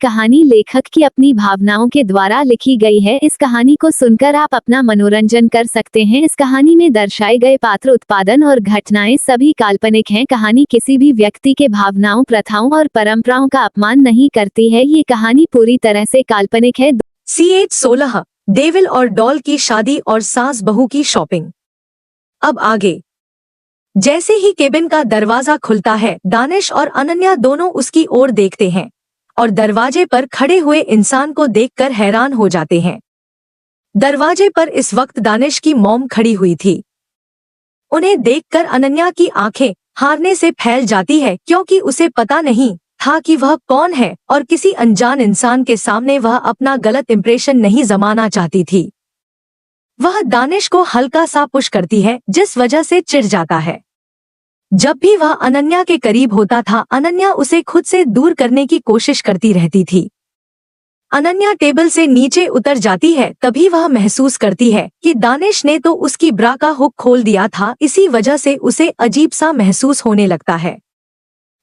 कहानी लेखक की अपनी भावनाओं के द्वारा लिखी गई है। इस कहानी को सुनकर आप अपना मनोरंजन कर सकते हैं। इस कहानी में दर्शाए गए पात्र, उत्पादन और घटनाएं सभी काल्पनिक हैं। कहानी किसी भी व्यक्ति के भावनाओं, प्रथाओं और परंपराओं का अपमान नहीं करती है। ये कहानी पूरी तरह से काल्पनिक है। CH-16 डेविल और डॉल की शादी और सास बहू की शॉपिंग। अब आगे। जैसे ही केबिन का दरवाजा खुलता है, दानिश और अनन्या दोनों उसकी ओर देखते हैं और दरवाजे पर खड़े हुए इंसान को देखकर हैरान हो जाते हैं। दरवाजे पर इस वक्त दानिश की मॉम खड़ी हुई थी। उन्हें देखकर अनन्या की आंखें हारने से फैल जाती है, क्योंकि उसे पता नहीं था कि वह कौन है और किसी अनजान इंसान के सामने वह अपना गलत इंप्रेशन नहीं जमाना चाहती थी। वह दानिश को हल्का सा पुश करती है, जिस वजह से चिढ़ जाता है। जब भी वह अनन्या के करीब होता था, अनन्या उसे खुद से दूर करने की कोशिश करती रहती थी। अनन्या टेबल से नीचे उतर जाती है, तभी वह महसूस करती है कि दानिश ने तो उसकी ब्रा का हुक खोल दिया था। इसी वजह से उसे अजीब सा महसूस होने लगता है।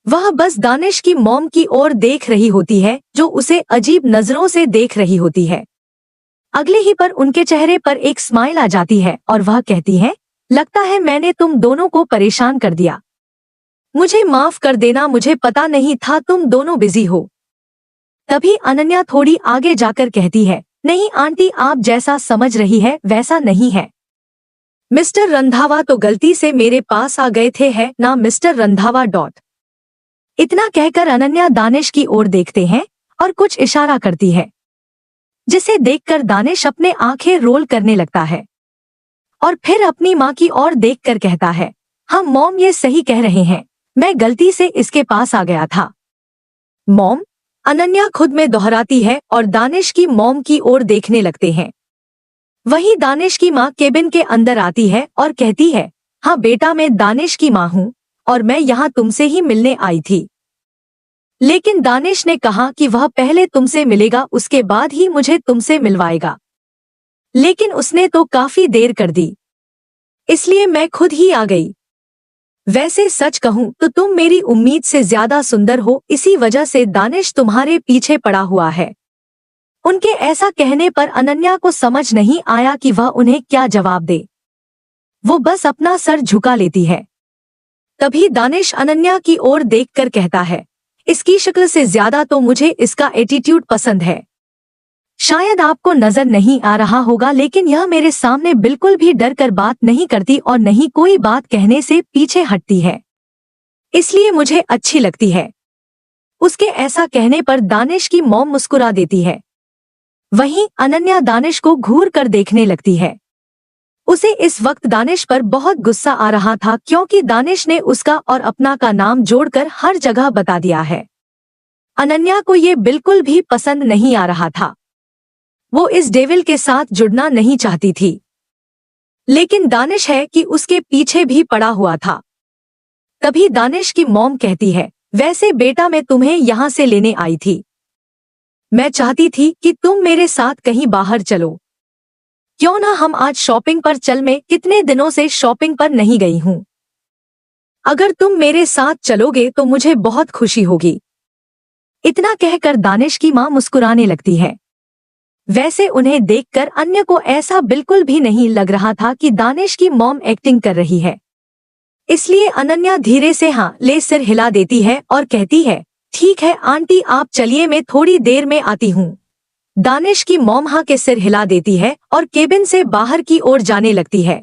वह बस दानिश की मॉम की ओर देख रही होती है, जो उसे अजीब नजरों से देख रही होती है। अगले ही पर उनके चेहरे पर एक स्माइल आ जाती है और वह कहती है, लगता है मैंने तुम दोनों को परेशान कर दिया। मुझे माफ कर देना, मुझे पता नहीं था तुम दोनों बिजी हो। तभी अनन्या थोड़ी आगे जाकर कहती है, नहीं आंटी, आप जैसा समझ रही है वैसा नहीं है। मिस्टर रंधावा तो गलती से मेरे पास आ गए थे, है ना मिस्टर रंधावा डॉट। इतना कहकर अनन्या दानिश की ओर देखते हैं और कुछ इशारा करती है, जिसे देखकर दानिश अपने आंखें रोल करने लगता है और फिर अपनी माँ की ओर देखकर कहता है, हाँ मॉम, ये सही कह रहे हैं, मैं गलती से इसके पास आ गया था। मॉम, अनन्या खुद में दोहराती है और दानिश की मॉम की ओर देखने लगते हैं। वहीं दानिश की माँ केबिन के अंदर आती है और कहती है, हाँ बेटा, मैं दानिश की माँ हूँ और मैं यहाँ तुमसे ही मिलने आई थी। लेकिन दानिश ने कहा कि वह पहले तुमसे मिलेगा, उसके बाद ही मुझे तुमसे मिलवाएगा। लेकिन उसने तो काफी देर कर दी, इसलिए मैं खुद ही आ गई। वैसे सच कहूं तो तुम मेरी उम्मीद से ज्यादा सुंदर हो, इसी वजह से दानिश तुम्हारे पीछे पड़ा हुआ है। उनके ऐसा कहने पर अनन्या को समझ नहीं आया कि वह उन्हें क्या जवाब दे। वो बस अपना सर झुका लेती है। तभी दानिश अनन्या की ओर देखकर कहता है, इसकी शक्ल से ज्यादा तो मुझे इसका एटीट्यूड पसंद है। शायद आपको नजर नहीं आ रहा होगा, लेकिन यह मेरे सामने बिल्कुल भी डर कर बात नहीं करती और नहीं कोई बात कहने से पीछे हटती है, इसलिए मुझे अच्छी लगती है। उसके ऐसा कहने पर दानिश की मॉम मुस्कुरा देती है। वहीं अनन्या दानिश को घूर कर देखने लगती है। उसे इस वक्त दानिश पर बहुत गुस्सा आ रहा था, क्योंकि दानिश ने उसका और अपना का नाम जोड़कर हर जगह बता दिया है। अनन्या को ये बिल्कुल भी पसंद नहीं आ रहा था। वो इस डेविल के साथ जुड़ना नहीं चाहती थी, लेकिन दानिश है कि उसके पीछे भी पड़ा हुआ था। तभी दानिश की मॉम कहती है, वैसे बेटा, मैं तुम्हें यहाँ से लेने आई थी। मैं चाहती थी कि तुम मेरे साथ कहीं बाहर चलो। क्यों ना हम आज शॉपिंग पर चल, मैं कितने दिनों से शॉपिंग पर नहीं गई हूँ। अगर तुम मेरे साथ चलोगे तो मुझे बहुत खुशी होगी। इतना कहकर दानिश की माँ मुस्कुराने लगती है। वैसे उन्हें देखकर अन्य को ऐसा बिल्कुल भी नहीं लग रहा था कि दानिश की मॉम एक्टिंग कर रही है, इसलिए अनन्या धीरे से हाँ ले सिर हिला देती है और कहती है, ठीक है आंटी, आप चलिए, मैं थोड़ी देर में आती हूँ। दानिश की मॉम हाँ के सिर हिला देती है और केबिन से बाहर की ओर जाने लगती है।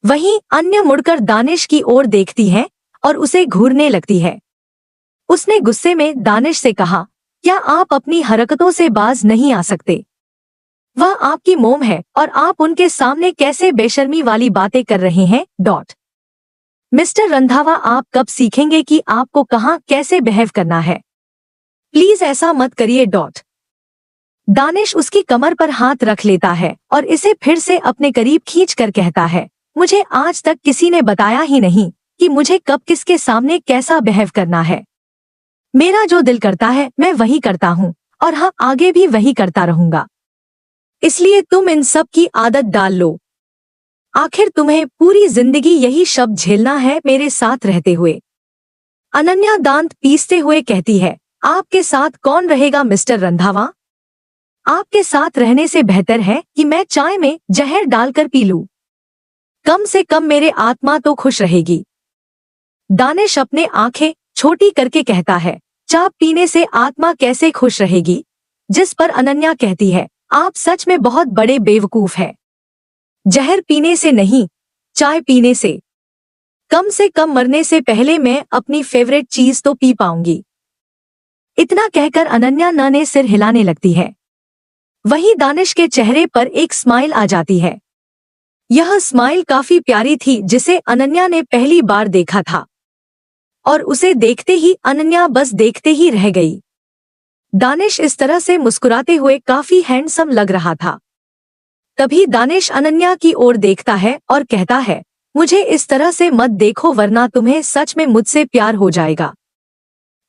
वहीं अन्य मुड़कर दानिश की ओर देखती है और उसे घूरने लगती है। उसने गुस्से में दानिश से कहा, क्या आप अपनी हरकतों से बाज नहीं आ सकते? वह आपकी मोम है और आप उनके सामने कैसे बेशर्मी वाली बातें कर रहे हैं डॉट। मिस्टर रंधावा, आप कब सीखेंगे कि आपको कहाँ कैसे बिहेव करना है? प्लीज ऐसा मत करिए डॉट। दानिश उसकी कमर पर हाथ रख लेता है और इसे फिर से अपने करीब खींचकर कहता है, मुझे आज तक किसी ने बताया ही नहीं कि मुझे कब किसके सामने कैसा बिहेव करना है। मेरा जो दिल करता है मैं वही करता हूँ और हाँ, आगे भी वही करता रहूंगा। इसलिए तुम इन सब की आदत डाल लो। आखिर तुम्हें पूरी जिंदगी यही शब्द झेलना है मेरे साथ रहते हुए। अनन्या दांत पीसते हुए कहती है, आपके साथ कौन रहेगा मिस्टर रंधावा? आपके साथ रहने से बेहतर है कि मैं चाय में जहर डालकर पी लूं। कम से कम मेरे आत्मा तो खुश रहेगी। दानिश अपने आंखें छोटी करके कहता है, चाय पीने से आत्मा कैसे खुश रहेगी? जिस पर अनन्या कहती है, आप सच में बहुत बड़े बेवकूफ हैं। जहर पीने से नहीं, चाय पीने से कम मरने से पहले मैं अपनी फेवरेट चीज तो पी पाऊंगी। इतना कहकर अनन्या ने सिर हिलाने लगती है। वहीं दानिश के चेहरे पर एक स्माइल आ जाती है। यह स्माइल काफी प्यारी थी, जिसे अनन्या ने पहली बार देखा था, और उसे देखते ही अनन्या बस देखते ही रह गई। दानिश इस तरह से मुस्कुराते हुए काफी हैंडसम लग रहा था। तभी दानिश अनन्या की ओर देखता है और कहता है, मुझे इस तरह से मत देखो वरना तुम्हें सच में मुझसे प्यार हो जाएगा।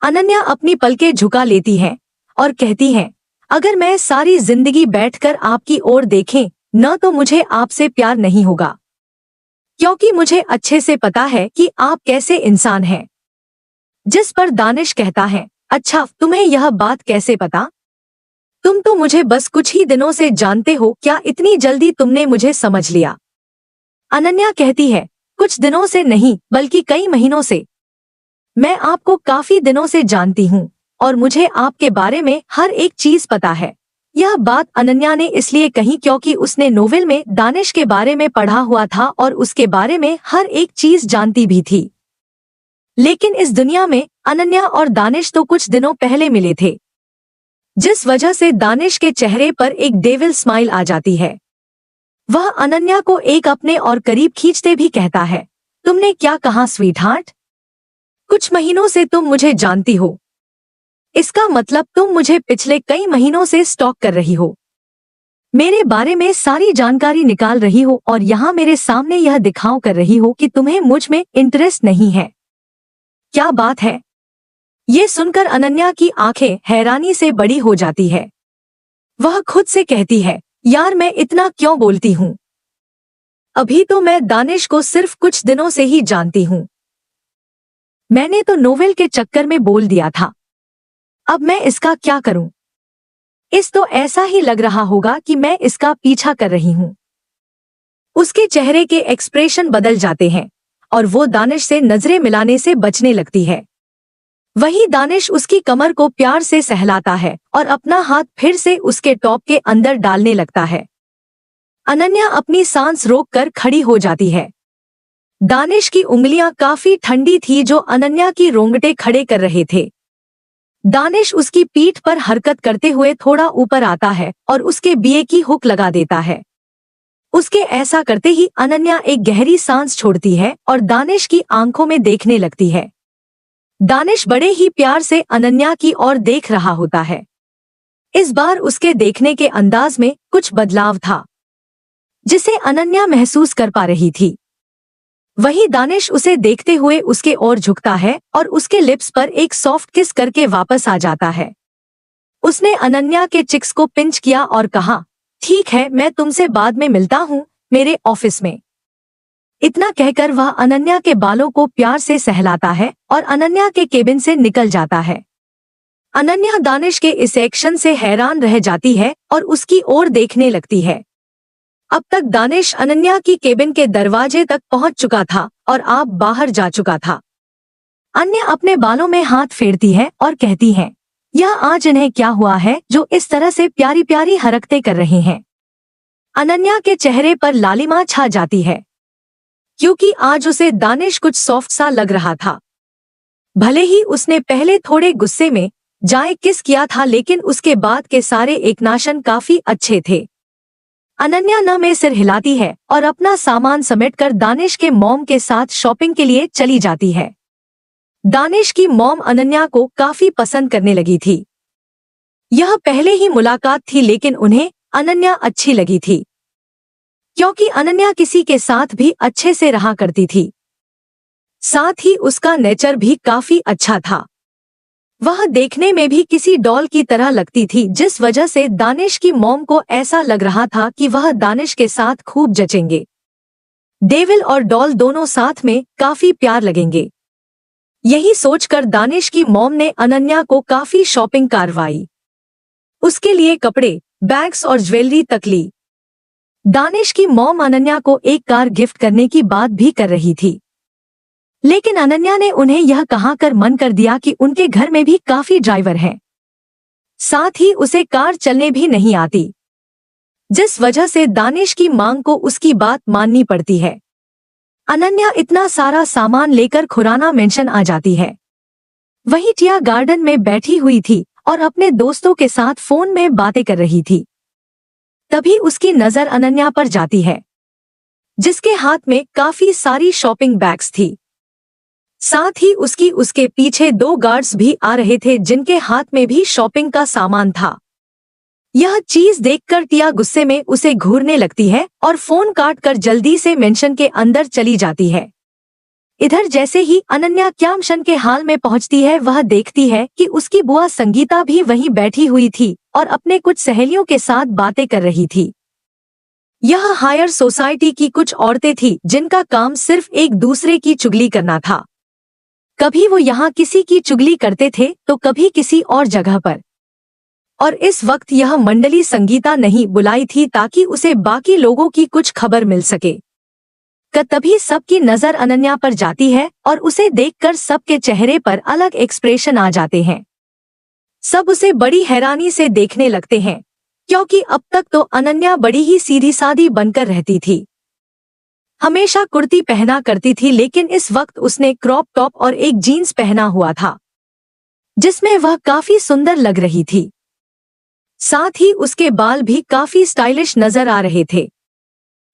अनन्या अपनी पलकें झुका लेती है और कहती है, अगर मैं सारी जिंदगी बैठकर आपकी ओर देखें न तो मुझे आपसे प्यार नहीं होगा, क्योंकि मुझे अच्छे से पता है कि आप कैसे इंसान हैं। जिस पर दानिश कहता है, अच्छा तुम्हें यह बात कैसे पता? तुम तो मुझे बस कुछ ही दिनों से जानते हो, क्या इतनी जल्दी तुमने मुझे समझ लिया? अनन्या कहती है, कुछ दिनों से नहीं बल्कि कई महीनों से। मैं आपको काफी दिनों से जानती हूँ और मुझे आपके बारे में हर एक चीज पता है। यह बात अनन्या ने इसलिए कही क्योंकि उसने नोवेल में दानिश के बारे में पढ़ा हुआ था और उसके बारे में हर एक चीज जानती भी थी। लेकिन इस दुनिया में अनन्या और दानिश तो कुछ दिनों पहले मिले थे, जिस वजह से दानिश के चेहरे पर एक डेविल स्माइल आ जाती है। वह अनन्या को एक अपने और करीब खींचते भी कहता है, तुमने क्या कहा स्वीटहार्ट? कुछ महीनों से तुम मुझे जानती हो, इसका मतलब तुम मुझे पिछले कई महीनों से स्टॉक कर रही हो, मेरे बारे में सारी जानकारी निकाल रही हो और यहाँ मेरे सामने यह दिखाओ कर रही हो कि तुम्हें मुझ में इंटरेस्ट नहीं है। क्या बात है? ये सुनकर अनन्या की आंखें हैरानी से बड़ी हो जाती है। वह खुद से कहती है, यार मैं इतना क्यों बोलती हूँ? अभी तो मैं दानिश को सिर्फ कुछ दिनों से ही जानती हूँ। मैंने तो नोवेल के चक्कर में बोल दिया था। अब मैं इसका क्या करूं? इस तो ऐसा ही लग रहा होगा कि मैं इसका पीछा कर रही हूं। उसके चेहरे के एक्सप्रेशन बदल जाते हैं और वो दानिश से नजरें मिलाने से बचने लगती है। वही दानिश उसकी कमर को प्यार से सहलाता है और अपना हाथ फिर से उसके टॉप के अंदर डालने लगता है। अनन्या अपनी सांस रोककर खड़ी हो जाती है। दानिश की उंगलियां काफी ठंडी थी जो अनन्या की रोंगटे खड़े कर रहे थे। दानिश उसकी पीठ पर हरकत करते हुए थोड़ा ऊपर आता है और उसके बीए की हुक लगा देता है। उसके ऐसा करते ही अनन्या एक गहरी सांस छोड़ती है और दानिश की आंखों में देखने लगती है। दानिश बड़े ही प्यार से अनन्या की ओर देख रहा होता है। इस बार उसके देखने के अंदाज में कुछ बदलाव था, जिसे अनन्या महसूस कर पा रही थी। वही दानिश उसे देखते हुए उसके ओर झुकता है और उसके लिप्स पर एक सॉफ्ट किस करके वापस आ जाता है। उसने अनन्या के चिक्स को पिंच किया और कहा, ठीक है मैं तुमसे बाद में मिलता हूँ मेरे ऑफिस में। इतना कहकर वह अनन्या के बालों को प्यार से सहलाता है और अनन्या के केबिन से निकल जाता है। अनन्या दानिश के इस एक्शन से हैरान रह जाती है और उसकी ओर देखने लगती है। अब तक दानिश अनन्या की केबिन के दरवाजे तक पहुंच चुका था और आप बाहर जा चुका था। अन्य अपने बालों में हाथ फेरती है और कहती है, यह आज इन्हें क्या हुआ है जो इस तरह से प्यारी प्यारी हरकतें कर रहे हैं? अनन्या के चेहरे पर लालिमा छा जाती है, क्योंकि आज उसे दानिश कुछ सॉफ्ट सा लग रहा था। भले ही उसने पहले थोड़े गुस्से में जाए किस किया था, लेकिन उसके बाद के सारे एक्नाशन काफी अच्छे थे। अनन्या न में सिर हिलाती है और अपना सामान समेटकर दानिश के मॉम के साथ शॉपिंग के लिए चली जाती है। दानिश की मॉम अनन्या को काफी पसंद करने लगी थी। यह पहले ही मुलाकात थी, लेकिन उन्हें अनन्या अच्छी लगी थी, क्योंकि अनन्या किसी के साथ भी अच्छे से रहा करती थी। साथ ही उसका नेचर भी काफी अच्छा था। वह देखने में भी किसी डॉल की तरह लगती थी, जिस वजह से दानिश की मॉम को ऐसा लग रहा था कि वह दानिश के साथ खूब जचेंगे। डेविल और डॉल दोनों साथ में काफी प्यार लगेंगे। यही सोचकर दानिश की मॉम ने अनन्या को काफी शॉपिंग करवाई। उसके लिए कपड़े, बैग्स और ज्वेलरी तक ली। दानिश की मॉम अनन्या को एक कार गिफ्ट करने की बात भी कर रही थी, लेकिन अनन्या ने उन्हें यह कहाकर मन कर दिया कि उनके घर में भी काफी ड्राइवर हैं। साथ ही उसे कार चलने भी नहीं आती, जिस वजह से दानिश की मांग को उसकी बात माननी पड़ती है। अनन्या इतना सारा सामान लेकर खुराना मेंशन आ जाती है। वहीं टिया गार्डन में बैठी हुई थी और अपने दोस्तों के साथ फोन में बातें कर रही थी। तभी उसकी नजर अनन्या पर जाती है, जिसके हाथ में काफी सारी शॉपिंग बैग्स थी। साथ ही उसके पीछे 2 गार्ड्स भी आ रहे थे, जिनके हाथ में भी शॉपिंग का सामान था। यह चीज देखकर टिया गुस्से में उसे घूरने लगती है और फोन काटकर जल्दी से मेंशन के अंदर चली जाती है। इधर जैसे ही अनन्या क्यामशन के हाल में पहुंचती है, वह देखती है कि उसकी बुआ संगीता भी वहीं बैठी हुई थी और अपने कुछ सहेलियों के साथ बातें कर रही थी। यह हायर सोसाइटी की कुछ औरतें थीं, जिनका काम सिर्फ एक दूसरे की चुगली करना था। कभी वो यहाँ किसी की चुगली करते थे तो कभी किसी और जगह पर। और इस वक्त यह मंडली संगीता नहीं बुलाई थी ताकि उसे बाकी लोगों की कुछ खबर मिल सके। तभी सबकी नजर अनन्या पर जाती है और उसे देखकर सबके चेहरे पर अलग एक्सप्रेशन आ जाते हैं। सब उसे बड़ी हैरानी से देखने लगते हैं, क्योंकि अब तक तो अनन्या बड़ी ही सीधी सादी बनकर रहती थी। हमेशा कुर्ती पहना करती थी, लेकिन इस वक्त उसने क्रॉप टॉप और एक जीन्स पहना हुआ था, जिसमें वह काफी सुंदर लग रही थी। साथ ही उसके बाल भी काफी स्टाइलिश नजर आ रहे थे।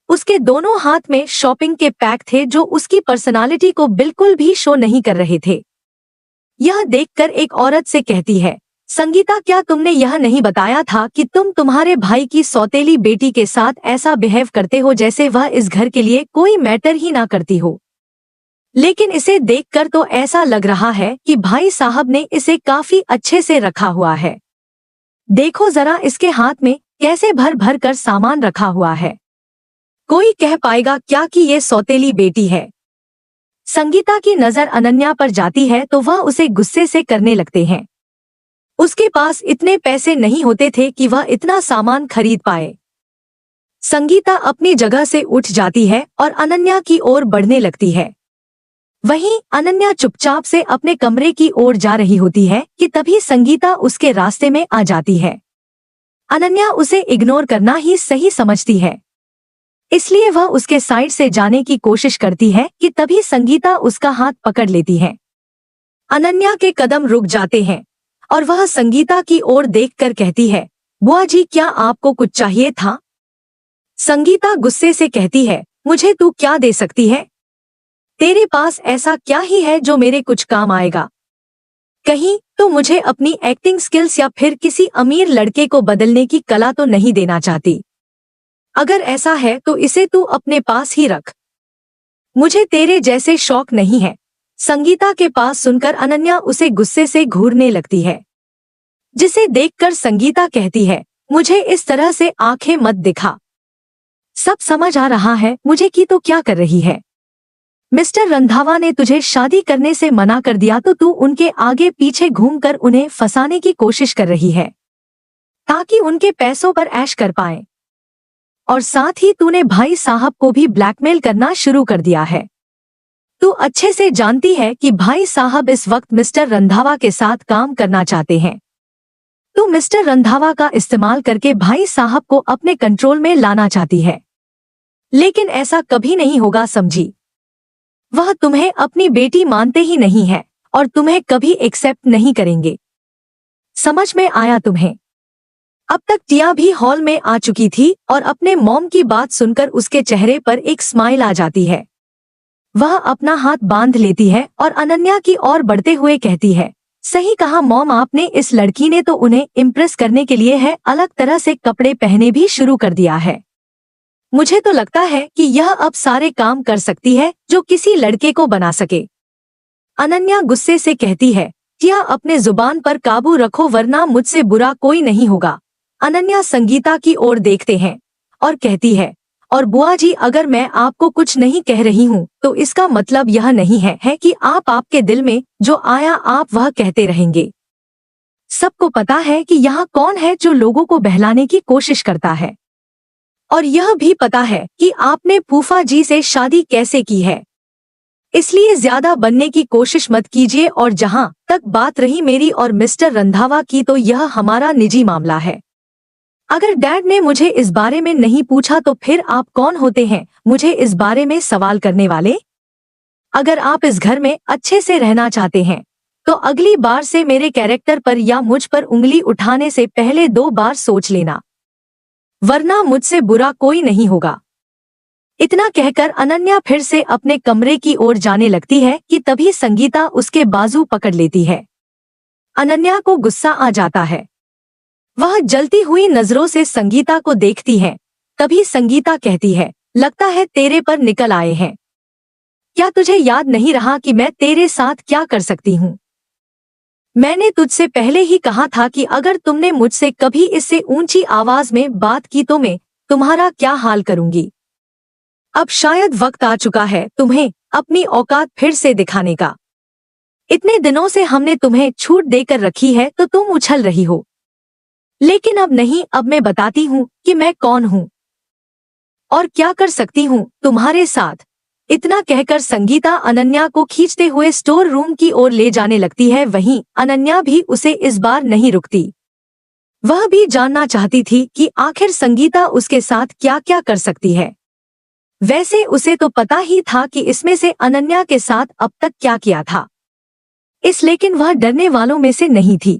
उसके दोनों हाथ में शॉपिंग के पैक थे, जो उसकी पर्सनालिटी को बिल्कुल भी शो नहीं कर रहे थे। यह देखकर एक औरत से कहती है, संगीता, क्या तुमने यह नहीं बताया था कि तुम तुम्हारे भाई की सौतेली बेटी के साथ ऐसा बिहेव करते हो जैसे वह इस घर के लिए कोई मैटर ही ना करती हो? लेकिन इसे देखकर तो ऐसा लग रहा है कि भाई साहब ने इसे काफी अच्छे से रखा हुआ है। देखो जरा इसके हाथ में कैसे भर भर कर सामान रखा हुआ है। कोई कह पाएगा क्या कि ये सौतेली बेटी है? संगीता की नजर अनन्या पर जाती है तो वह उसे गुस्से से करने लगते हैं। उसके पास इतने पैसे नहीं होते थे कि वह इतना सामान खरीद पाए। संगीता अपनी जगह से उठ जाती है और अनन्या की ओर बढ़ने लगती है। वहीं अनन्या चुपचाप से अपने कमरे की ओर जा रही होती है कि तभी संगीता उसके रास्ते में आ जाती है। अनन्या उसे इग्नोर करना ही सही समझती है, इसलिए वह उसके साइड से जाने की कोशिश करती है कि तभी संगीता उसका हाथ पकड़ लेती है। अनन्या के कदम रुक जाते हैं और वह संगीता की ओर देखकर कहती है, बुआ जी, क्या आपको कुछ चाहिए था? संगीता गुस्से से कहती है, मुझे तू क्या दे सकती है? तेरे पास ऐसा क्या ही है जो मेरे कुछ काम आएगा? कहीं तो मुझे अपनी एक्टिंग स्किल्स या फिर किसी अमीर लड़के को बदलने की कला तो नहीं देना चाहती? अगर ऐसा है तो इसे तू अपने पास ही रख, मुझे तेरे जैसे शौक नहीं है। संगीता के पास सुनकर अनन्या उसे गुस्से से घूरने लगती है, जिसे देखकर संगीता कहती है, मुझे इस तरह से आंखें मत दिखा। सब समझ आ रहा है मुझे कि तू क्या कर रही है। मिस्टर रंधावा ने तुझे शादी करने से मना कर दिया तो तू उनके आगे पीछे घूमकर उन्हें फंसाने की कोशिश कर रही है, ताकि उनके पैसों पर ऐश कर पाए। और साथ ही तूने भाई साहब को भी ब्लैकमेल करना शुरू कर दिया है। तू अच्छे से जानती है कि भाई साहब इस वक्त मिस्टर रंधावा के साथ काम करना चाहते हैं। तू मिस्टर रंधावा का इस्तेमाल करके भाई साहब को अपने कंट्रोल में लाना चाहती है, लेकिन ऐसा कभी नहीं होगा, समझी? वह तुम्हें अपनी बेटी मानते ही नहीं है और तुम्हें कभी एक्सेप्ट नहीं करेंगे। समझ में आया तुम्हें? अब तक टिया भी हॉल में आ चुकी थी और अपने मॉम की बात सुनकर उसके चेहरे पर एक स्माइल आ जाती है। वह अपना हाथ बांध लेती है और अनन्या की ओर बढ़ते हुए कहती है, सही कहा मॉम, आपने। इस लड़की ने तो उन्हें इम्प्रेस करने के लिए है अलग तरह से कपड़े पहने भी शुरू कर दिया है। मुझे तो लगता है कि यह अब सारे काम कर सकती है जो किसी लड़के को बना सके। अनन्या गुस्से से कहती है, टिया अपने जुबान पर काबू रखो वरना मुझसे बुरा कोई नहीं होगा। अनन्या संगीता की ओर देखते हैं और कहती है, और बुआ जी, अगर मैं आपको कुछ नहीं कह रही हूँ तो इसका मतलब यह नहीं है कि आपके दिल में जो आया आप वह कहते रहेंगे। सबको पता है कि यहाँ कौन है जो लोगों को बहलाने की कोशिश करता है, और यह भी पता है कि आपने फूफा जी से शादी कैसे की है। इसलिए ज्यादा बनने की कोशिश मत कीजिए। और जहाँ तक बात रही मेरी और मिस्टर रंधावा की, तो यह हमारा निजी मामला है। अगर डैड ने मुझे इस बारे में नहीं पूछा तो फिर आप कौन होते हैं मुझे इस बारे में सवाल करने वाले? अगर आप इस घर में अच्छे से रहना चाहते हैं तो अगली बार से मेरे कैरेक्टर पर या मुझ पर उंगली उठाने से पहले 2 बार सोच लेना, वरना मुझसे बुरा कोई नहीं होगा। इतना कहकर अनन्या फिर से अपने कमरे की ओर जाने लगती है कि तभी संगीता उसके बाजू पकड़ लेती है। अनन्या को गुस्सा आ जाता है। वह जलती हुई नजरों से संगीता को देखती है। तभी संगीता कहती है, लगता है तेरे पर निकल आए हैं। क्या तुझे याद नहीं रहा कि मैं तेरे साथ क्या कर सकती हूँ? मैंने तुझसे पहले ही कहा था कि अगर तुमने मुझसे कभी इससे ऊंची आवाज में बात की तो मैं तुम्हारा क्या हाल करूंगी। अब शायद वक्त आ चुका है तुम्हें अपनी औकात फिर से दिखाने का। इतने दिनों से हमने तुम्हें छूट देकर रखी है तो तुम उछल रही हो, लेकिन अब नहीं। अब मैं बताती हूँ कि मैं कौन हूँ और क्या कर सकती हूँ तुम्हारे साथ। इतना कहकर संगीता अनन्या को खींचते हुए स्टोर रूम की ओर ले जाने लगती है। वहीं अनन्या भी उसे इस बार नहीं रुकती। वह भी जानना चाहती थी कि आखिर संगीता उसके साथ क्या क्या कर सकती है। वैसे उसे तो पता ही था कि इसमें से अनन्या के साथ अब तक क्या किया था, लेकिन वह डरने वालों में से नहीं थी।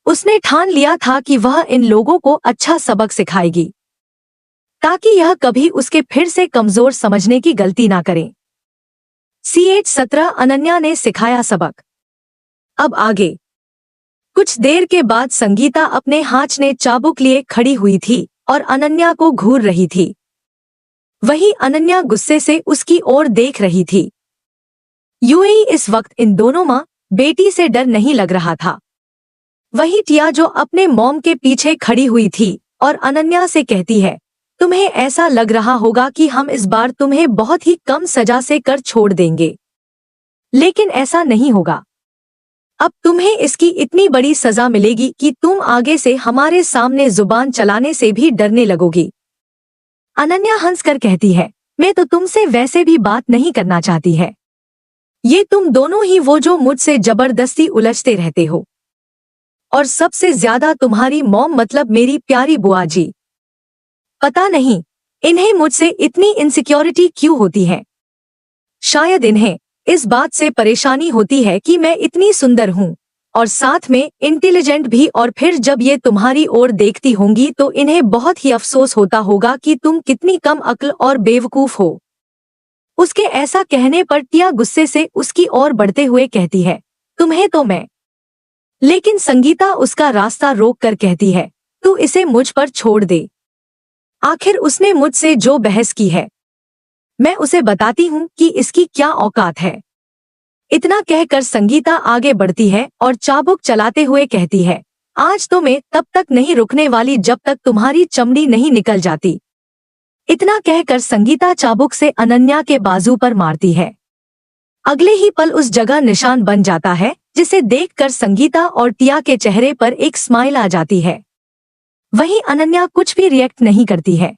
उसने ठान लिया था कि वह इन लोगों को अच्छा सबक सिखाएगी, ताकि यह कभी उसके फिर से कमजोर समझने की गलती ना करें। CH-17 अनन्या ने सिखाया सबक। अब आगे। कुछ देर के बाद संगीता अपने हाथ में चाबुक लिए खड़ी हुई थी और अनन्या को घूर रही थी। वही अनन्या गुस्से से उसकी ओर देख रही थी। यूएई इस वक्त इन दोनों माँ बेटी से डर नहीं लग रहा था। वही टिया जो अपने मॉम के पीछे खड़ी हुई थी और अनन्या से कहती है, तुम्हें ऐसा लग रहा होगा कि हम इस बार तुम्हें बहुत ही कम सजा से कर छोड़ देंगे, लेकिन ऐसा नहीं होगा। अब तुम्हें इसकी इतनी बड़ी सजा मिलेगी कि तुम आगे से हमारे सामने जुबान चलाने से भी डरने लगोगी। अनन्या हंसकर कहती है, मैं तो तुमसे वैसे भी बात नहीं करना चाहती है। ये तुम दोनों ही वो जो मुझसे जबरदस्ती उलझते रहते हो, और सबसे ज्यादा तुम्हारी मॉम, मतलब मेरी प्यारी बुआ जी। पता नहीं इन्हें मुझसे इतनी इनसिक्योरिटी क्यों होती है। शायद इन्हें इस बात से परेशानी होती है कि मैं इतनी सुंदर हूँ और साथ में इंटेलिजेंट भी, और फिर जब ये तुम्हारी ओर देखती होंगी तो इन्हें बहुत ही अफसोस होता होगा कि तुम कितनी कम अक्ल और बेवकूफ हो। उसके ऐसा कहने पर टिया गुस्से से उसकी ओर बढ़ते हुए कहती है, तुम्हें तो मैं। लेकिन संगीता उसका रास्ता रोक कर कहती है, तू इसे मुझ पर छोड़ दे। आखिर उसने मुझसे जो बहस की है, मैं उसे बताती हूँ कि इसकी क्या औकात है। इतना कहकर संगीता आगे बढ़ती है और चाबुक चलाते हुए कहती है, आज तो मैं तब तक नहीं रुकने वाली जब तक तुम्हारी चमड़ी नहीं निकल जाती। इतना कहकर संगीता चाबुक से अनन्या के बाजू पर मारती है। अगले ही पल उस जगह निशान बन जाता है, जिसे देखकर संगीता और टिया के चेहरे पर एक स्माइल आ जाती है। वहीं अनन्या कुछ भी रिएक्ट नहीं करती है।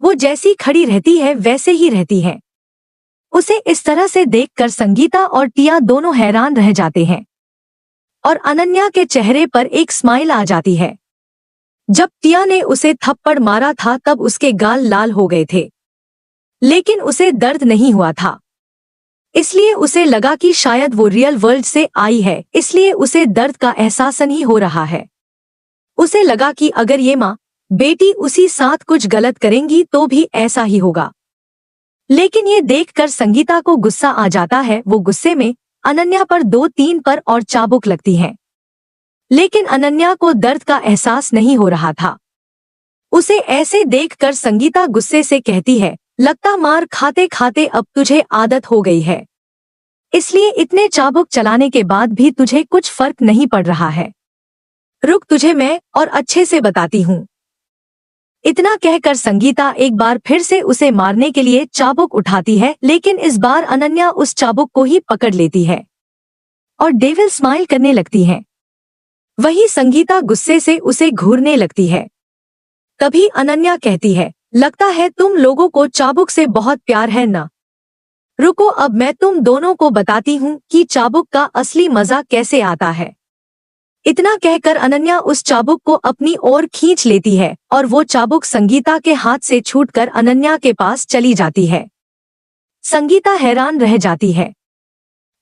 वो जैसी खड़ी रहती है वैसे ही रहती है। उसे इस तरह से देखकर संगीता और टिया दोनों हैरान रह जाते हैं और अनन्या के चेहरे पर एक स्माइल आ जाती है। जब टिया ने उसे थप्पड़ मारा था तब उसके गाल लाल हो गए थे, लेकिन उसे दर्द नहीं हुआ था। इसलिए उसे लगा कि शायद वो रियल वर्ल्ड से आई है, इसलिए उसे दर्द का एहसास नहीं हो रहा है। उसे लगा कि अगर ये माँ बेटी उसी साथ कुछ गलत करेंगी तो भी ऐसा ही होगा। लेकिन ये देखकर संगीता को गुस्सा आ जाता है। वो गुस्से में अनन्या पर 2-3 पर और चाबुक लगती है, लेकिन अनन्या को दर्द का एहसास नहीं हो रहा था। उसे ऐसे देखकर संगीता गुस्से से कहती है, लगता मार खाते खाते अब तुझे आदत हो गई है, इसलिए इतने चाबुक चलाने के बाद भी तुझे कुछ फर्क नहीं पड़ रहा है। रुक, तुझे मैं और अच्छे से बताती हूँ। इतना कहकर संगीता एक बार फिर से उसे मारने के लिए चाबुक उठाती है, लेकिन इस बार अनन्या उस चाबुक को ही पकड़ लेती है और डेविल स्माइल करने लगती है। वही संगीता गुस्से से उसे घूरने लगती है। तभी अनन्या कहती है, लगता है तुम लोगों को चाबुक से बहुत प्यार है ना? रुको, अब मैं तुम दोनों को बताती हूँ कि चाबुक का असली मजा कैसे आता है। इतना कहकर अनन्या उस चाबुक को अपनी ओर खींच लेती है और वो चाबुक संगीता के हाथ से छूटकर अनन्या के पास चली जाती है। संगीता हैरान रह जाती है।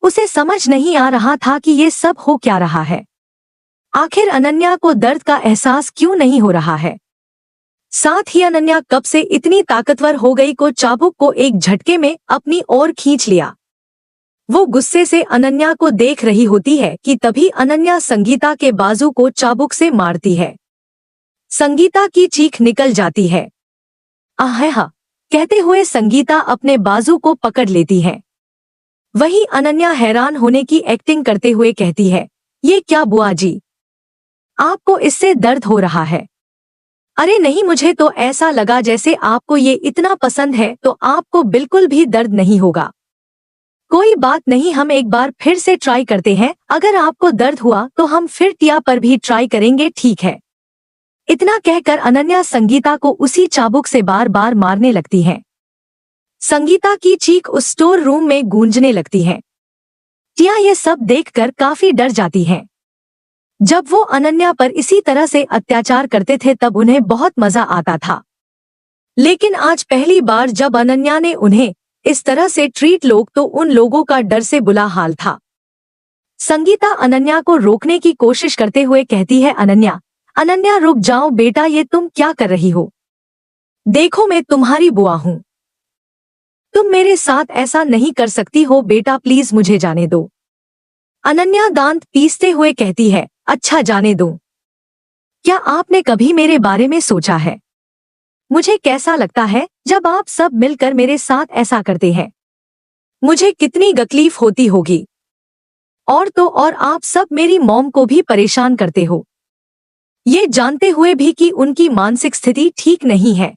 उसे समझ नहीं आ रहा था कि ये सब हो क्या रहा है। आखिर अनन्या को दर्द का एहसास क्यों नहीं हो रहा है? साथ ही अनन्या कब से इतनी ताकतवर हो गई को चाबुक को एक झटके में अपनी ओर खींच लिया। वो गुस्से से अनन्या को देख रही होती है कि तभी अनन्या संगीता के बाजू को चाबुक से मारती है। संगीता की चीख निकल जाती है। आहा कहते हुए संगीता अपने बाजू को पकड़ लेती है। वही अनन्या हैरान होने की एक्टिंग करते हुए कहती है, ये क्या बुआ जी, आपको इससे दर्द हो रहा है? अरे नहीं, मुझे तो ऐसा लगा जैसे आपको ये इतना पसंद है तो आपको बिल्कुल भी दर्द नहीं होगा। कोई बात नहीं, हम एक बार फिर से ट्राई करते हैं। अगर आपको दर्द हुआ तो हम फिर टिया पर भी ट्राई करेंगे, ठीक है? इतना कहकर अनन्या संगीता को उसी चाबुक से बार बार मारने लगती है। संगीता की चीख उस स्टोर रूम में गूंजने लगती है। टिया ये सब देखकर काफी डर जाती है। जब वो अनन्या पर इसी तरह से अत्याचार करते थे तब उन्हें बहुत मजा आता था, लेकिन आज पहली बार जब अनन्या ने उन्हें इस तरह से ट्रीट लोग तो उन लोगों का डर से बुरा हाल था। संगीता अनन्या को रोकने की कोशिश करते हुए कहती है, अनन्या अनन्या रुक जाओ बेटा, ये तुम क्या कर रही हो? देखो मैं तुम्हारी बुआ हूँ, तुम मेरे साथ ऐसा नहीं कर सकती हो बेटा, प्लीज मुझे जाने दो। अनन्या दांत पीसते हुए कहती है, अच्छा जाने दो? क्या आपने कभी मेरे बारे में सोचा है मुझे कैसा लगता है जब आप सब मिलकर मेरे साथ ऐसा करते हैं? मुझे कितनी तकलीफ होती होगी। और तो और आप सब मेरी मॉम को भी परेशान करते हो, ये जानते हुए भी कि उनकी मानसिक स्थिति ठीक नहीं है।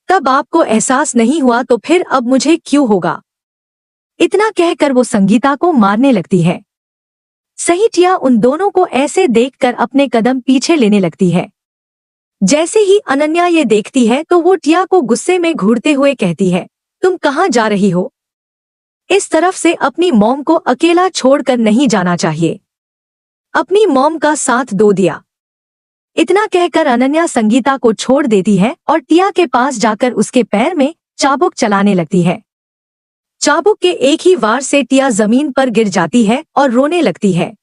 तब आपको एहसास नहीं हुआ तो फिर अब मुझे क्यों होगा? इतना कहकर वो संगीता को मारने लगती है। सही टिया उन दोनों को ऐसे देखकर अपने कदम पीछे लेने लगती है। जैसे ही अनन्या ये देखती है तो वो टिया को गुस्से में घूरते हुए कहती है, तुम कहाँ जा रही हो? इस तरफ से अपनी मॉम को अकेला छोड़कर नहीं जाना चाहिए, अपनी मॉम का साथ दो दिया। इतना कहकर अनन्या संगीता को छोड़ देती है और टिया के पास जाकर उसके पैर में चाबुक चलाने लगती है। चाबुक के एक ही वार से टिया जमीन पर गिर जाती है और रोने लगती है।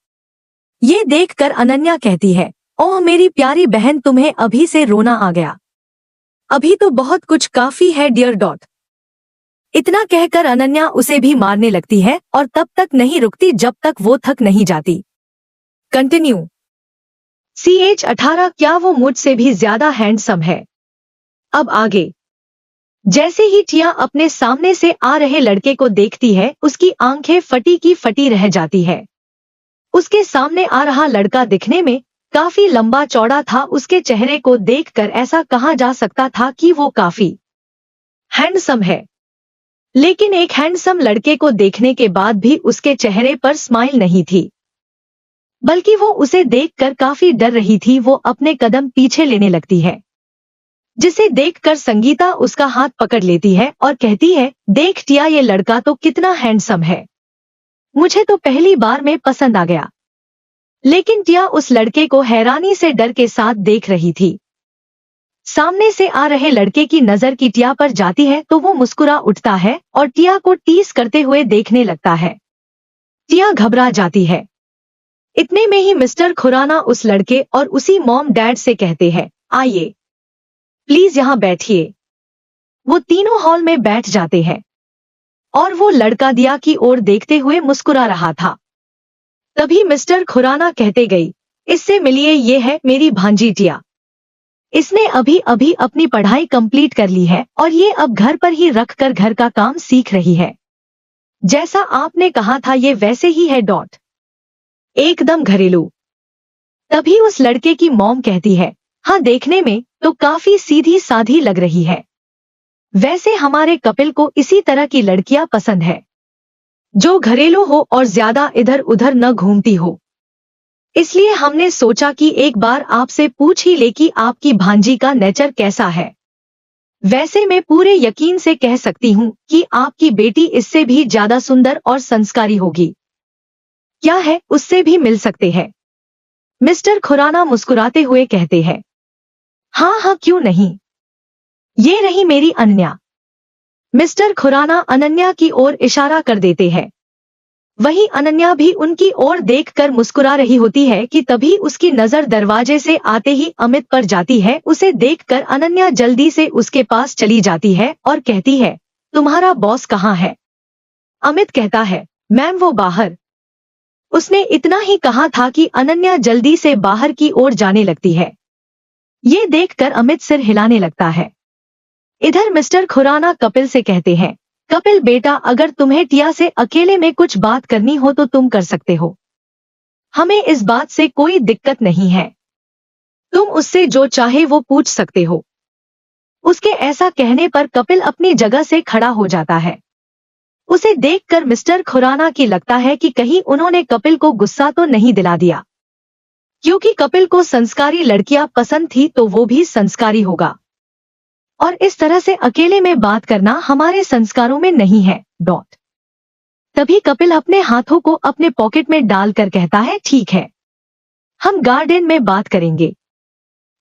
ये देखकर अनन्या कहती है, ओह मेरी प्यारी बहन, तुम्हें अभी से रोना आ गया? अभी तो बहुत कुछ काफी है डियर डॉट। इतना कहकर अनन्या उसे भी मारने लगती है और तब तक नहीं रुकती जब तक वो थक नहीं जाती। कंटिन्यू। CH18 क्या वो मुझसे भी ज्यादा हैंडसम है? अब आगे। जैसे ही टिया अपने सामने से आ रहे लड़के को देखती है उसकी आंखें फटी की फटी रह जाती है। उसके सामने आ रहा लड़का दिखने में काफी लंबा चौड़ा था। उसके चेहरे को देखकर ऐसा कहा जा सकता था कि वो काफी हैंडसम है, लेकिन एक हैंडसम लड़के को देखने के बाद भी उसके चेहरे पर स्माइल नहीं थी, बल्कि वो उसे देखकर काफी डर रही थी। वो अपने कदम पीछे लेने लगती है, जिसे देखकर संगीता उसका हाथ पकड़ लेती है और कहती है, देख टिया ये लड़का तो कितना हैंडसम है, मुझे तो पहली बार में पसंद आ गया। लेकिन टिया उस लड़के को हैरानी से डर के साथ देख रही थी। सामने से आ रहे लड़के की नजर की टिया पर जाती है तो वो मुस्कुरा उठता है और टिया को टीस करते हुए देखने लगता है। टिया घबरा जाती है। इतने में ही मिस्टर खुराना उस लड़के और उसी मॉम डैड से कहते हैं, आइए प्लीज यहाँ बैठिए। वो तीनों हॉल में बैठ जाते हैं और वो लड़का दिया की ओर देखते हुए मुस्कुरा रहा था। तभी मिस्टर खुराना कहते गई, इससे मिलिए, ये है मेरी भांजी टिया। इसने अभी अभी अपनी पढ़ाई कंप्लीट कर ली है और ये अब घर पर ही रखकर घर का काम सीख रही है। जैसा आपने कहा था ये वैसे ही है डॉट, एकदम घरेलू। तभी उस लड़के की मॉम कहती है, हाँ देखने में तो काफी सीधी साधी लग रही है। वैसे हमारे कपिल को इसी तरह की लड़कियां पसंद है, जो घरेलू हो और ज्यादा इधर उधर न घूमती हो। इसलिए हमने सोचा कि एक बार आपसे पूछ ही ले कि आपकी भांजी का नेचर कैसा है। वैसे मैं पूरे यकीन से कह सकती हूँ कि आपकी बेटी इससे भी ज्यादा सुंदर और संस्कारी होगी। क्या है, उससे भी मिल सकते हैं? मिस्टर खुराना मुस्कुराते हुए कहते हैं। हाँ हाँ, क्यों नहीं। ये रही मेरी अनन्या। मिस्टर खुराना अनन्या की ओर इशारा कर देते हैं। वहीं अनन्या भी उनकी ओर देखकर मुस्कुरा रही होती है कि तभी उसकी नजर दरवाजे से आते ही अमित पर जाती है। उसे देखकर अनन्या जल्दी से उसके पास चली जाती है और कहती है, तुम्हारा बॉस कहाँ है? अमित कहता है, मैम वो बाहर। उसने इतना ही कहा था कि अनन्या जल्दी से बाहर की ओर जाने लगती है। ये देखकर अमित सिर हिलाने लगता है। इधर मिस्टर खुराना कपिल से कहते हैं, कपिल बेटा, अगर तुम्हें टिया से अकेले में कुछ बात करनी हो तो तुम कर सकते हो। हमें इस बात से कोई दिक्कत नहीं है। तुम उससे जो चाहे वो पूछ सकते हो। उसके ऐसा कहने पर कपिल अपनी जगह से खड़ा हो जाता है। उसे देखकर मिस्टर खुराना की लगता है कि कहीं उन्होंने कपिल को गुस्सा तो नहीं दिला दिया। क्योंकि कपिल को संस्कारी लड़कियां पसंद थी तो वो भी संस्कारी होगा, और इस तरह से अकेले में बात करना हमारे संस्कारों में नहीं है। तभी कपिल अपने हाथों को अपने पॉकेट में डालकर कहता है, ठीक है, हम गार्डन में बात करेंगे।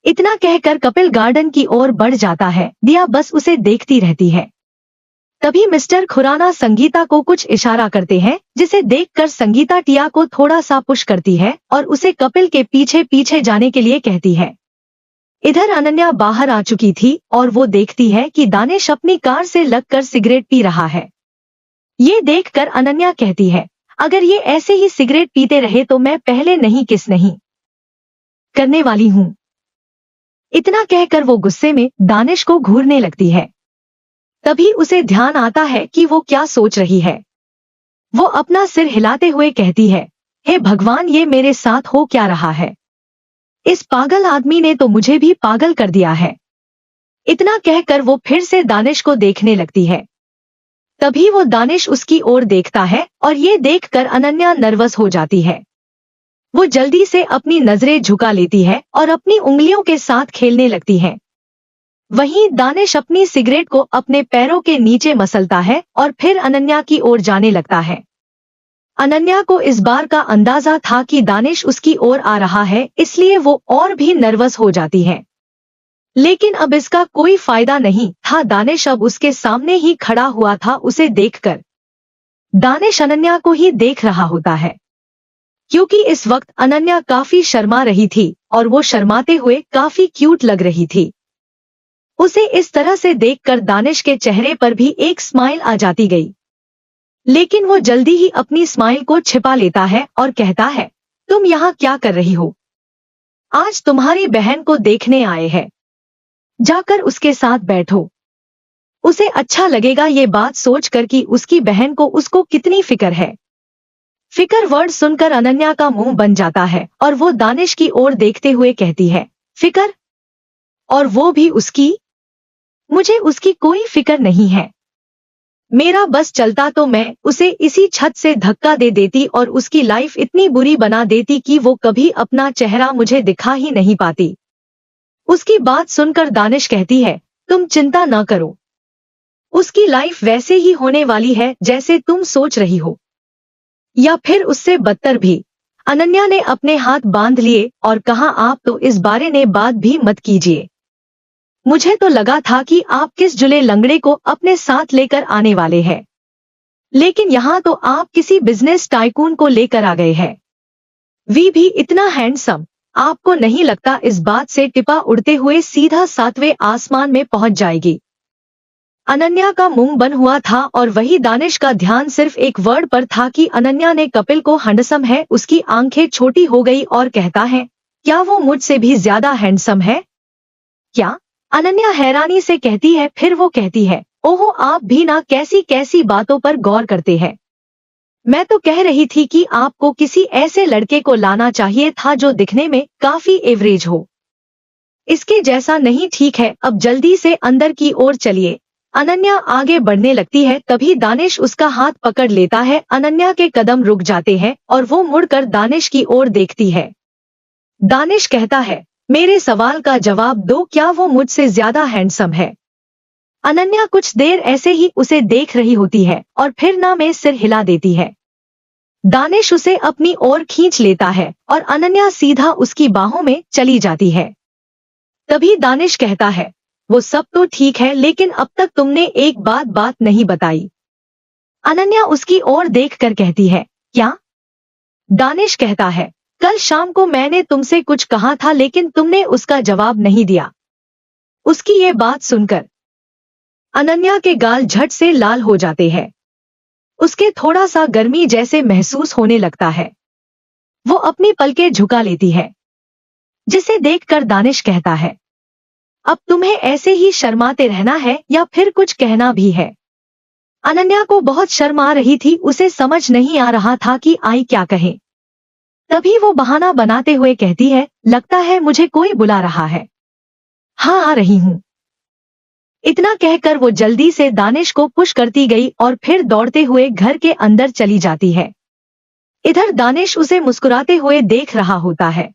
इतना कहकर कपिल गार्डन की ओर बढ़ जाता है। दिया बस उसे देखती रहती है। तभी मिस्टर खुराना संगीता को कुछ इशारा करते हैं, जिसे देखकर संगीता टिया को थोड़ा सा पुश करती है और उसे कपिल के पीछे पीछे जाने के लिए कहती है। इधर अनन्या बाहर आ चुकी थी और वो देखती है कि दानिश अपनी कार से लगकर सिगरेट पी रहा है। ये देखकर अनन्या कहती है, अगर ये ऐसे ही सिगरेट पीते रहे तो मैं पहले नहीं किस नहीं करने वाली हूँ। इतना कहकर वो गुस्से में दानिश को घूरने लगती है। तभी उसे ध्यान आता है कि वो क्या सोच रही है। वो अपना सिर हिलाते हुए कहती है, हे भगवान, ये मेरे साथ हो क्या रहा है? इस पागल आदमी ने तो मुझे भी पागल कर दिया है। इतना कहकर वो फिर से दानिश को देखने लगती है। तभी वो दानिश उसकी ओर देखता है और ये देखकर अनन्या नर्वस हो जाती है। वो जल्दी से अपनी नजरें झुका लेती है और अपनी उंगलियों के साथ खेलने लगती है। वहीं दानिश अपनी सिगरेट को अपने पैरों के नीचे मसलता है और फिर अनन्या की ओर जाने लगता है। अनन्या को इस बार का अंदाजा था कि दानिश उसकी ओर आ रहा है, इसलिए वो और भी नर्वस हो जाती है। लेकिन अब इसका कोई फायदा नहीं था। दानिश अब उसके सामने ही खड़ा हुआ था। उसे देखकर दानिश अनन्या को ही देख रहा होता है, क्योंकि इस वक्त अनन्या काफी शर्मा रही थी और वो शर्माते हुए काफी क्यूट लग रही थी। उसे इस तरह से देखकर दानिश के चेहरे पर भी एक स्माइल आ जाती गई, लेकिन वो जल्दी ही अपनी स्माइल को छिपा लेता है और कहता है, तुम यहाँ क्या कर रही हो? आज तुम्हारी बहन को देखने आए हैं, जाकर उसके साथ बैठो। उसे अच्छा लगेगा ये बात सोचकर कि उसकी बहन को उसको कितनी फिक्र है। फिक्र वर्ड सुनकर अनन्या का मुंह बन जाता है और वो दानिश की ओर देखते हुए कहती है, फिक्र? और वो भी उसकी? मुझे उसकी कोई फिक्र नहीं है। मेरा बस चलता तो मैं उसे इसी छत से धक्का दे देती और उसकी लाइफ इतनी बुरी बना देती कि वो कभी अपना चेहरा मुझे दिखा ही नहीं पाती। उसकी बात सुनकर दानिश कहती है, तुम चिंता न करो, उसकी लाइफ वैसे ही होने वाली है जैसे तुम सोच रही हो, या फिर उससे बदतर भी। अनन्या ने अपने हाथ बांध लिए और कहा, आप तो इस बारे में बात भी मत कीजिए। मुझे तो लगा था कि आप किस जुले लंगड़े को अपने साथ लेकर आने वाले हैं, लेकिन यहाँ तो आप किसी बिजनेस टाइकून को लेकर आ गए हैं। वी भी इतना हैंडसम। आपको नहीं लगता इस बात से टिपा उड़ते हुए सीधा 7वें आसमान में पहुंच जाएगी? अनन्या का मुंह बन हुआ था और वही दानिश का ध्यान सिर्फ एक वर्ड पर था कि अनन्या ने कपिल को हैंडसम है। उसकी आंखें छोटी हो गई और कहता है, क्या वो मुझसे भी ज्यादा हैंडसम है क्या? अनन्या हैरानी से कहती है। फिर वो कहती है, ओहो, आप भी ना कैसी कैसी बातों पर गौर करते हैं। मैं तो कह रही थी कि आपको किसी ऐसे लड़के को लाना चाहिए था जो दिखने में काफी एवरेज हो। इसके जैसा नहीं, ठीक है, अब जल्दी से अंदर की ओर चलिए। अनन्या आगे बढ़ने लगती है, तभी दानिश उसका हाथ पकड़ लेता है। अनन्या के कदम रुक जाते हैं और वो मुड़कर दानिश की ओर देखती है। दानिश कहता है, मेरे सवाल का जवाब दो, क्या वो मुझसे ज्यादा हैंडसम है? अनन्या कुछ देर ऐसे ही उसे देख रही होती है और फिर ना में सिर हिला देती है। दानिश उसे अपनी ओर खींच लेता है और अनन्या सीधा उसकी बाहों में चली जाती है। तभी दानिश कहता है, वो सब तो ठीक है, लेकिन अब तक तुमने एक बात नहीं बताई। अनन्या उसकी ओर देखकर कहती है, क्या? दानिश कहता है, कल शाम को मैंने तुमसे कुछ कहा था, लेकिन तुमने उसका जवाब नहीं दिया। उसकी ये बात सुनकर अनन्या के गाल झट से लाल हो जाते हैं। उसके थोड़ा सा गर्मी जैसे महसूस होने लगता है। वो अपनी पलकें झुका लेती है, जिसे देखकर दानिश कहता है, अब तुम्हें ऐसे ही शर्माते रहना है या फिर कुछ कहना भी है? अनन्या को बहुत शर्म आ रही थी, उसे समझ नहीं आ रहा था कि आई क्या कहे। तभी वो बहाना बनाते हुए कहती है, लगता है मुझे कोई बुला रहा है। हाँ, आ रही हूँ। इतना कहकर वो जल्दी से दानिश को पुश करती गई और फिर दौड़ते हुए घर के अंदर चली जाती है। इधर दानिश उसे मुस्कुराते हुए देख रहा होता है।